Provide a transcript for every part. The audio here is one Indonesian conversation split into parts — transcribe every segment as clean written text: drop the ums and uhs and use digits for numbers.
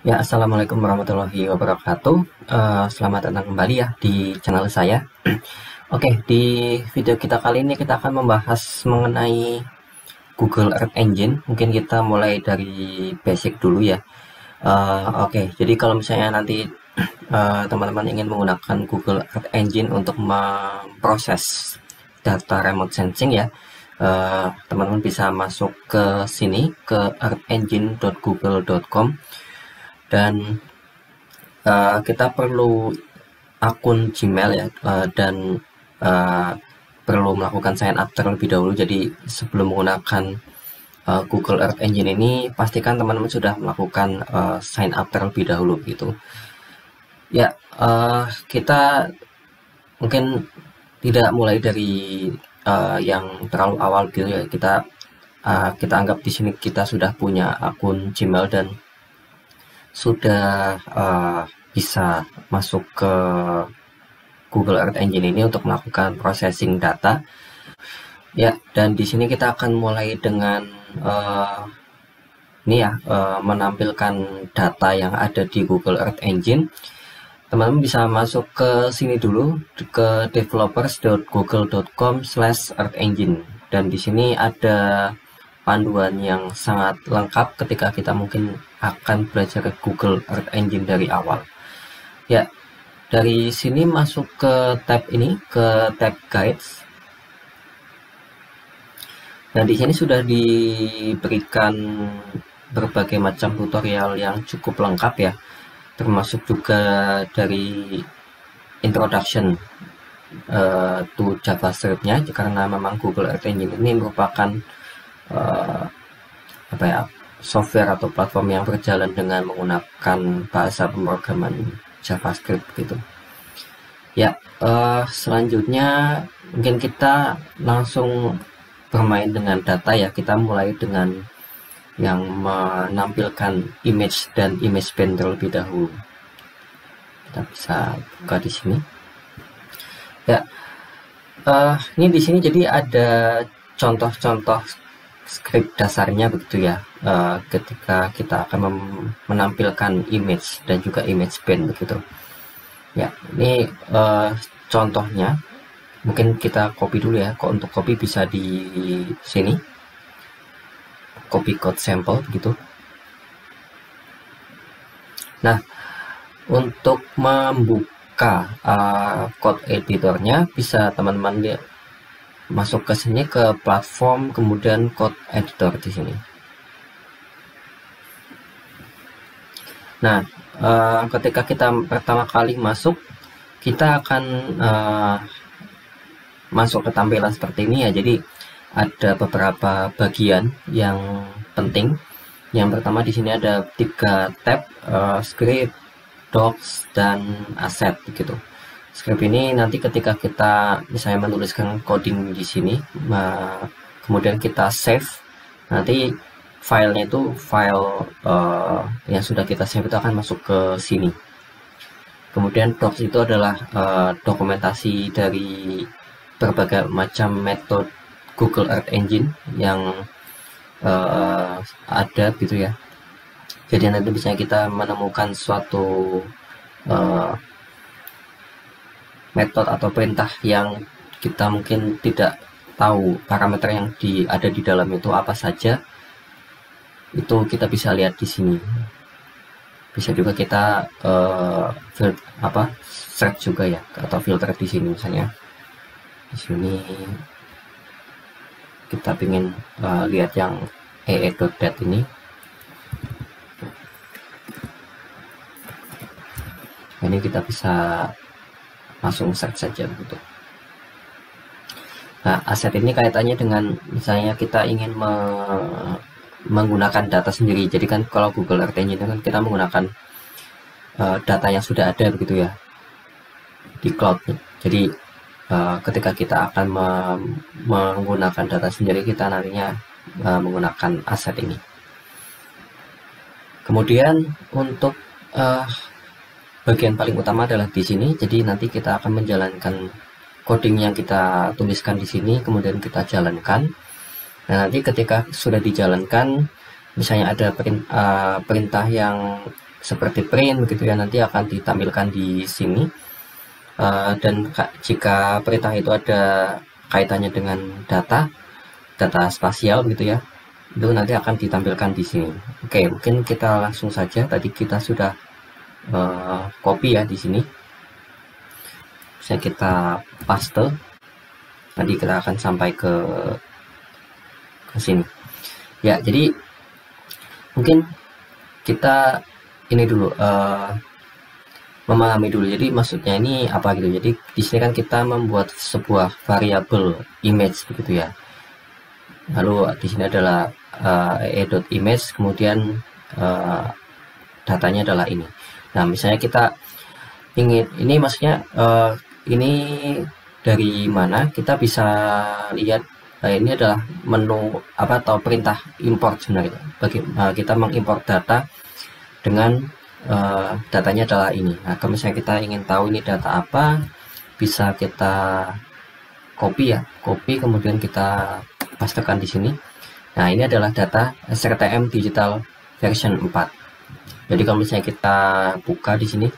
Ya, assalamualaikum warahmatullahi wabarakatuh. Selamat datang kembali ya di channel saya. Oke, di video kita kali ini kita akan membahas mengenai Google Earth Engine. Mungkin kita mulai dari basic dulu ya. Oke, jadi kalau misalnya nanti teman-teman ingin menggunakan Google Earth Engine untuk memproses data remote sensing ya, teman-teman bisa masuk ke sini ke earthengine.google.com. Dan kita perlu akun Gmail ya, dan perlu melakukan sign up terlebih dahulu. Jadi sebelum menggunakan Google Earth Engine ini, pastikan teman-teman sudah melakukan sign up terlebih dahulu gitu. Ya, kita mungkin tidak mulai dari yang terlalu awal gitu ya. Kita anggap di sini kita sudah punya akun Gmail dan sudah bisa masuk ke Google Earth Engine ini untuk melakukan processing data. Ya, dan di sini kita akan mulai dengan ini ya, menampilkan data yang ada di Google Earth Engine. Teman-teman bisa masuk ke sini dulu ke developers.google.com/earthengine, dan di sini ada panduan yang sangat lengkap ketika kita mungkin akan belajar Google Earth Engine dari awal. Ya, dari sini masuk ke tab ini, ke tab Guides. Nah, di sini sudah diberikan berbagai macam tutorial yang cukup lengkap ya, termasuk juga dari introduction to JavaScript-nya, karena memang Google Earth Engine ini merupakan software atau platform yang berjalan dengan menggunakan bahasa pemrograman JavaScript gitu. Ya, selanjutnya mungkin kita langsung bermain dengan data ya. Kita mulai dengan yang menampilkan image dan image band terlebih dahulu. Kita bisa buka di sini. Ya, ini di sini jadi ada contoh-contoh script dasarnya begitu ya, ketika kita akan menampilkan image dan juga image band begitu. Ya, ini contohnya. Mungkin kita copy dulu ya. Kok untuk copy bisa di sini, copy code sample gitu. Nah, untuk membuka code editornya bisa teman-teman masuk ke sini ke platform, kemudian code editor di sini. Nah, ketika kita pertama kali masuk, kita akan masuk ke tampilan seperti ini ya. Jadi ada beberapa bagian yang penting. Yang pertama di sini ada 3 tab, script, docs, dan asset gitu. Script ini nanti ketika kita misalnya menuliskan coding di sini, kemudian kita save, nanti filenya itu file yang sudah kita save itu akan masuk ke sini. Kemudian docs itu adalah dokumentasi dari berbagai macam metode Google Earth Engine yang ada gitu ya. Jadi nanti misalnya kita menemukan suatu metode atau perintah yang kita mungkin tidak tahu parameter yang ada di dalam itu apa saja, itu kita bisa lihat di sini. Bisa juga kita search juga ya, atau filter di sini. Misalnya di sini kita ingin lihat yang ee.dat ini. Ini kita bisa langsung search saja gitu. Nah, aset ini kaitannya dengan misalnya kita ingin menggunakan data sendiri. Jadi kan kalau Google Earth Engine kan kita menggunakan data yang sudah ada begitu ya di cloud. Jadi ketika kita akan menggunakan data sendiri, kita nantinya menggunakan aset ini. Kemudian untuk bagian paling utama adalah di sini. Jadi nanti kita akan menjalankan coding yang kita tuliskan di sini, kemudian kita jalankan. Nah, nanti ketika sudah dijalankan, misalnya ada perintah yang seperti print begitu ya, nanti akan ditampilkan di sini. Dan jika perintah itu ada kaitannya dengan data spasial gitu ya, itu nanti akan ditampilkan di sini. Oke, mungkin kita langsung saja. Tadi kita sudah copy ya di sini. Saya kita paste. Nanti kita akan sampai ke sini. Ya, jadi mungkin kita ini dulu memahami dulu. Jadi maksudnya ini apa gitu. Jadi di sini kan kita membuat sebuah variabel image begitu ya. Lalu di sini adalah ee.image, kemudian datanya adalah ini. Nah, misalnya kita ingin ini, maksudnya ini dari mana, kita bisa lihat ini adalah menu apa atau perintah import sebenarnya. Bagi kita mengimport data dengan datanya adalah ini. Nah, kalau misalnya kita ingin tahu ini data apa, bisa kita copy ya, kemudian kita pastekan di sini. Nah, ini adalah data SRTM Digital version 4. Jadi kalau misalnya kita buka di sini,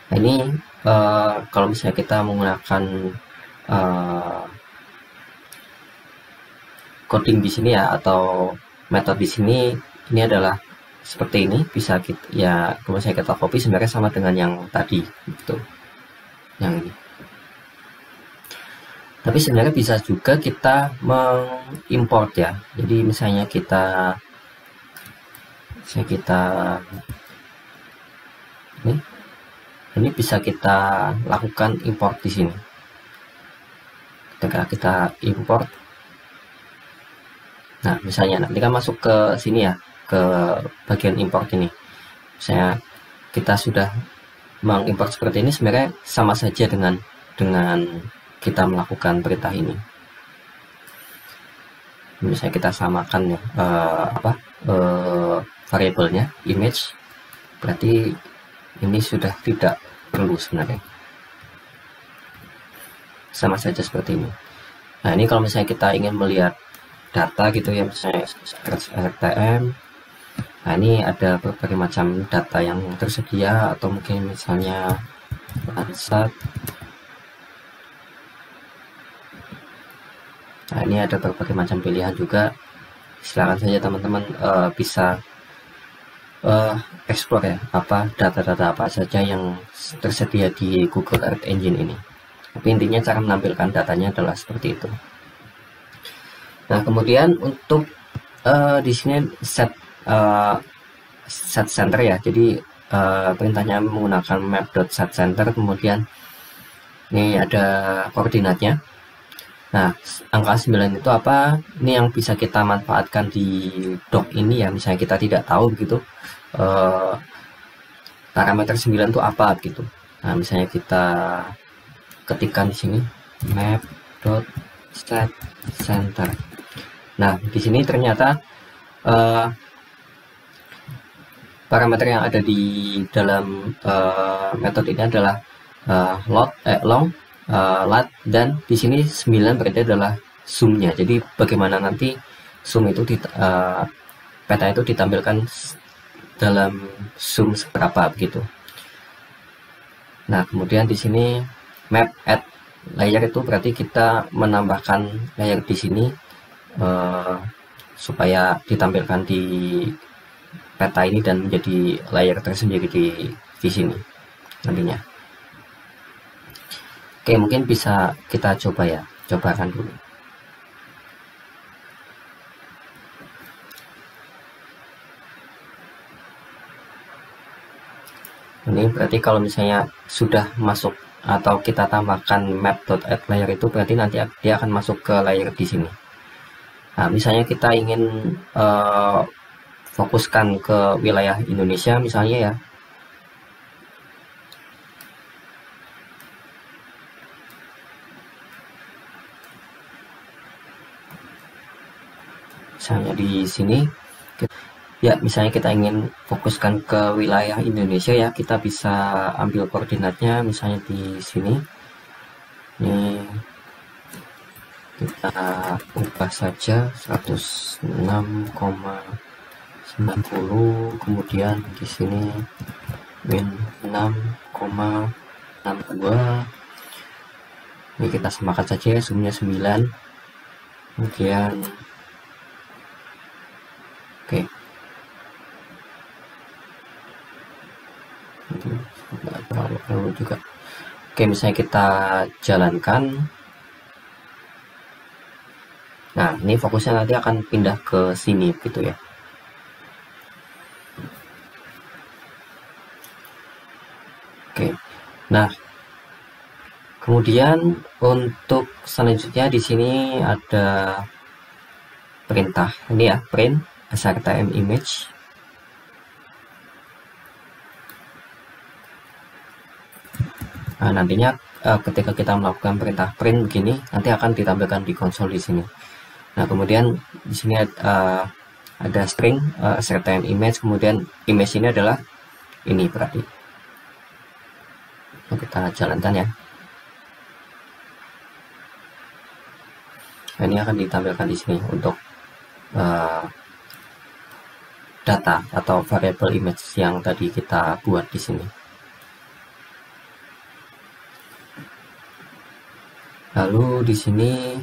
nah ini kalau misalnya kita menggunakan coding di sini ya, atau metode di sini, ini adalah seperti ini. Bisa kita ya, kalau misalnya kita copy sebenarnya sama dengan yang tadi gitu, yang ini. Tapi sebenarnya bisa juga kita mengimport ya. Jadi misalnya ini bisa kita lakukan import di sini. Ketika kita import, nah misalnya nanti kan masuk ke sini ya, ke bagian import ini. Misalnya kita sudah mengimport seperti ini, sebenarnya sama saja dengan kita melakukan perintah ini. Misalnya kita samakan ya variabelnya image, berarti ini sudah tidak perlu sebenarnya, sama saja seperti ini. Nah, ini kalau misalnya kita ingin melihat data gitu ya, misalnya SRTM, nah ini ada berbagai macam data yang tersedia, atau mungkin misalnya Landsat. Nah, ini ada berbagai macam pilihan juga. Silakan saja teman-teman bisa explore ya, apa data-data apa saja yang tersedia di Google Earth Engine ini. Tapi intinya cara menampilkan datanya adalah seperti itu. Nah, kemudian untuk di sini set center ya. Jadi perintahnya menggunakan map.setCenter, kemudian ini ada koordinatnya. Nah, angka 9 itu apa? Ini yang bisa kita manfaatkan di doc ini ya. Misalnya kita tidak tahu begitu parameter 9 itu apa gitu. Nah, misalnya kita ketikkan di sini map.setCenter. Nah, di sini ternyata parameter yang ada di dalam metode ini adalah long, lat, dan di sini 9 berarti adalah zoom-nya. Jadi bagaimana nanti zoom itu peta itu ditampilkan dalam zoom seberapa begitu. Nah, kemudian di sini map add layer itu berarti kita menambahkan layer di sini supaya ditampilkan di peta ini dan menjadi layer tersendiri di sini nantinya. Oke, mungkin bisa kita cobakan dulu. Ini berarti kalau misalnya sudah masuk atau kita tambahkan map.add layer itu, berarti nanti dia akan masuk ke layer di sini. Nah, misalnya kita ingin fokuskan ke wilayah Indonesia misalnya ya. Misalnya di sini ya, misalnya kita ingin fokuskan ke wilayah Indonesia ya, kita bisa ambil koordinatnya misalnya di sini. Ini kita ubah saja 106,1 90, kemudian di sini min 6,62. Ini kita samakan saja zoomnya 9, kemudian oke. Nggak terlalu perlu juga. Oke, misalnya kita jalankan. Nah, ini fokusnya nanti akan pindah ke sini gitu ya. Oke. Nah, kemudian untuk selanjutnya di sini ada perintah ini ya, print SRTM image. Nah, nantinya ketika kita melakukan perintah print begini, nanti akan ditampilkan di konsol di sini. Nah, kemudian di sini ada string SRTM image, kemudian image ini adalah ini berarti. Nah, kita jalankan ya. Nah, ini akan ditampilkan di sini untuk data atau variable image yang tadi kita buat di sini. Lalu di sini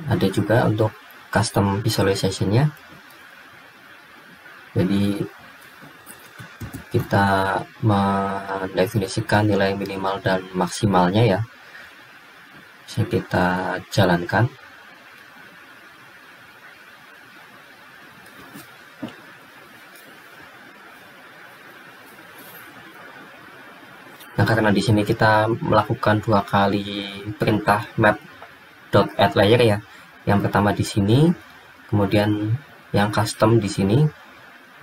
ada juga untuk custom visualization-nya. Jadi kita mendefinisikan nilai minimal dan maksimalnya ya. Bisa kita jalankan. Nah, karena di sini kita melakukan 2 kali perintah map.addLayer ya. Yang pertama di sini, kemudian yang custom di sini.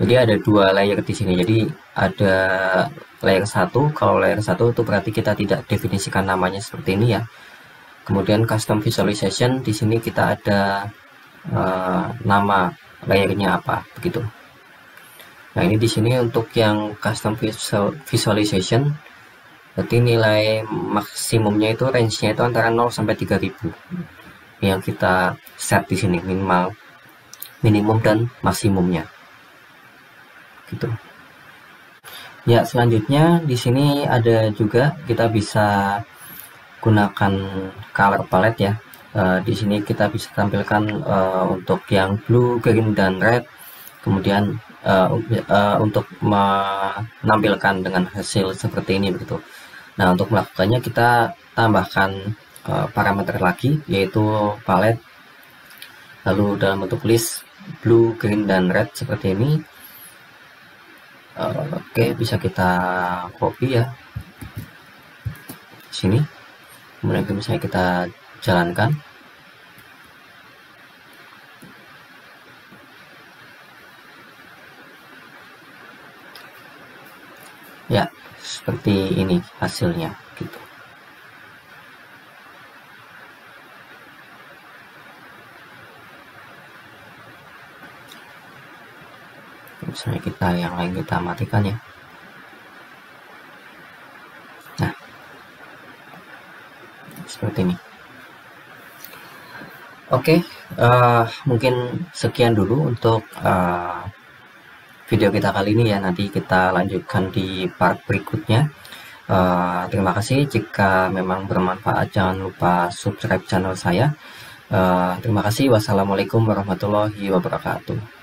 Jadi ada 2 layer di sini. Jadi ada layer 1. Kalau layer 1 itu berarti kita tidak definisikan namanya seperti ini ya. Kemudian custom visualization di sini kita ada nama layernya apa begitu. Nah, ini di sini untuk yang custom visualization. Berarti nilai maksimumnya itu range-nya itu antara 0 sampai 3000. Yang kita set di sini minimum dan maksimumnya. Gitu. Ya, selanjutnya di sini ada juga kita bisa gunakan color palette ya. Di sini kita bisa tampilkan untuk yang blue, green, dan red. Kemudian untuk menampilkan dengan hasil seperti ini begitu. Nah, untuk melakukannya kita tambahkan parameter lagi, yaitu palette, lalu dalam bentuk list blue, green, dan red seperti ini. Oke, bisa kita copy ya sini, kemudian misalnya kita jalankan. Ya, seperti ini hasilnya gitu. Misalnya kita yang lain kita matikan ya. Nah, seperti ini. Oke, mungkin sekian dulu untuk video kita kali ini ya. Nanti kita lanjutkan di part berikutnya. Terima kasih. Jika memang bermanfaat, jangan lupa subscribe channel saya. Terima kasih. Wassalamualaikum warahmatullahi wabarakatuh.